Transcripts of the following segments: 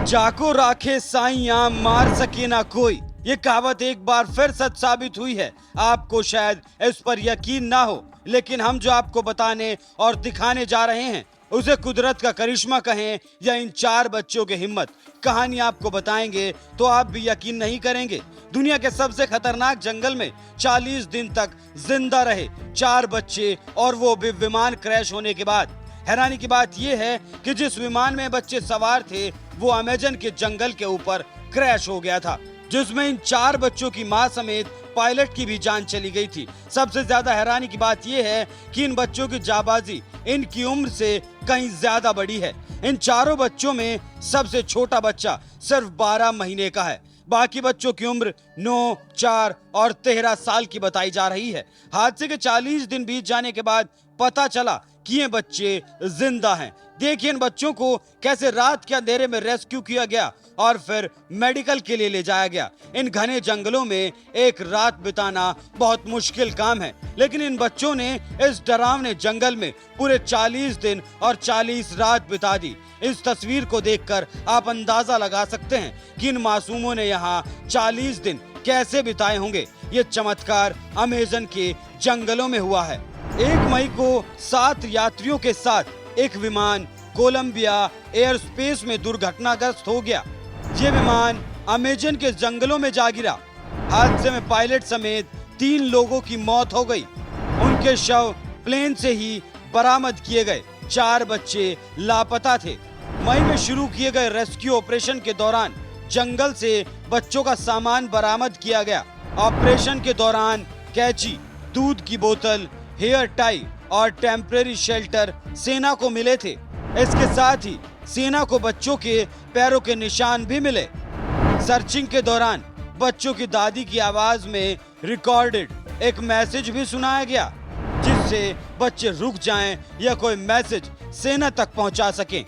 जाको राखे साइयां मार सके ना कोई, ये कहावत एक बार फिर सच साबित हुई है। आपको शायद इस पर यकीन ना हो, लेकिन हम जो आपको बताने और दिखाने जा रहे हैं उसे कुदरत का करिश्मा कहें या इन 4 बच्चों की हिम्मत, कहानी आपको बताएंगे तो आप भी यकीन नहीं करेंगे। दुनिया के सबसे खतरनाक जंगल में 40 दिन तक जिंदा रहे 4 बच्चे, और वो भी विमान क्रैश होने के बाद। हैरानी की बात यह है कि जिस विमान में बच्चे सवार थे वो अमेजन के जंगल के ऊपर क्रैश हो गया था, जिसमें इन 4 बच्चों की मां समेत पायलट की भी जान चली गई थी। सबसे ज्यादा हैरानी की बात यह है कि इन बच्चों की जाबाजी इनकी उम्र से कहीं ज्यादा बड़ी है। इन चारों बच्चों में सबसे छोटा बच्चा सिर्फ 12 महीने का है। बाकी बच्चों की उम्र 9, 4 और 13 साल की बताई जा रही है। हादसे के 40 दिन बीत जाने के बाद पता चला कि ये बच्चे जिंदा हैं। देखिए इन बच्चों को कैसे रात के अंधेरे में रेस्क्यू किया गया और फिर मेडिकल के लिए ले जाया गया। इन घने जंगलों में एक रात बिताना बहुत मुश्किल काम है, लेकिन इन बच्चों ने इस डरावने जंगल में पूरे 40 दिन और 40 रात बिता दी। इस तस्वीर को देखकर आप अंदाजा लगा सकते हैं कि इन मासूमों ने यहाँ 40 दिन कैसे बिताए होंगे। ये चमत्कार अमेजन के जंगलों में हुआ है। 1 मई को 7 यात्रियों के साथ एक विमान कोलंबिया एयर स्पेस में दुर्घटनाग्रस्त हो गया। ये विमान अमेजन के जंगलों में जा गिरा। हादसे में पायलट समेत 3 लोगों की मौत हो गई। उनके शव प्लेन से ही बरामद किए गए। 4 बच्चे लापता थे। मई में शुरू किए गए रेस्क्यू ऑपरेशन के दौरान जंगल से बच्चों का सामान बरामद किया गया। ऑपरेशन के दौरान कैंची, दूध की बोतल, हेयर टाई और टेम्परेरी शेल्टर सेना को मिले थे। इसके साथ ही सेना को बच्चों के पैरों के निशान भी मिले। सर्चिंग के दौरान बच्चों की दादी की आवाज में रिकॉर्डेड एक मैसेज भी सुनाया गया, जिससे बच्चे रुक जाएं या कोई मैसेज सेना तक पहुंचा सकें।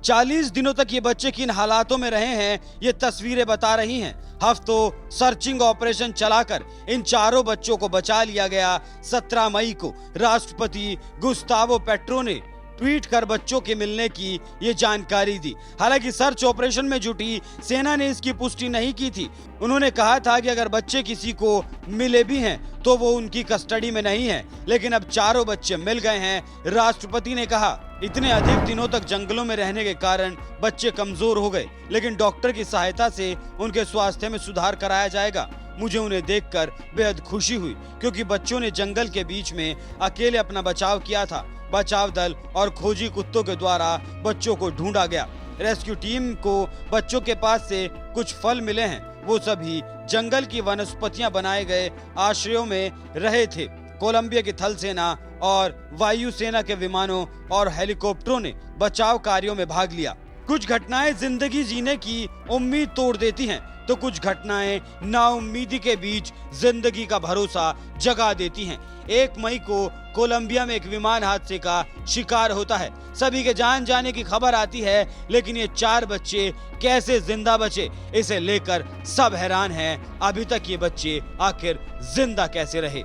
चालीस दिनों तक ये बच्चे किन हालातों में रहे हैं ये तस्वीरें बता रही हैं। हफ्तों सर्चिंग ऑपरेशन चलाकर इन 4 बच्चों को बचा लिया गया। 17 मई को राष्ट्रपति गुस्तावो पेट्रो ने ट्वीट कर बच्चों के मिलने की ये जानकारी दी। हालांकि सर्च ऑपरेशन में जुटी सेना ने इसकी पुष्टि नहीं की थी। उन्होंने कहा था कि अगर बच्चे किसी को मिले भी हैं तो वो उनकी कस्टडी में नहीं है, लेकिन अब 4 बच्चे मिल गए हैं। राष्ट्रपति ने कहा इतने अधिक दिनों तक जंगलों में रहने के कारण बच्चे कमजोर हो गए, लेकिन डॉक्टर की सहायता से उनके स्वास्थ्य में सुधार कराया जाएगा। मुझे उन्हें देखकर बेहद खुशी हुई, क्योंकि बच्चों ने जंगल के बीच में अकेले अपना बचाव किया था। बचाव दल और खोजी कुत्तों के द्वारा बच्चों को ढूंढा गया। रेस्क्यू टीम को बच्चों के पास से कुछ फल मिले हैं। वो सभी जंगल की वनस्पतियां बनाए गए आश्रयों में रहे थे। कोलंबिया की थल सेना और वायु सेना के विमानों और हेलीकॉप्टरों ने बचाव कार्यों में भाग लिया। कुछ घटनाएं जिंदगी जीने की उम्मीद तोड़ देती हैं, तो कुछ घटनाएं नाउम्मीदी के बीच जिंदगी का भरोसा जगा देती हैं। 1 मई को कोलंबिया में एक विमान हादसे का शिकार होता है। सभी के जान जाने की खबर आती है, लेकिन ये 4 बच्चे कैसे जिंदा बचे, इसे लेकर सब हैरान हैं। अभी तक ये बच्चे आखिर जिंदा कैसे रहे।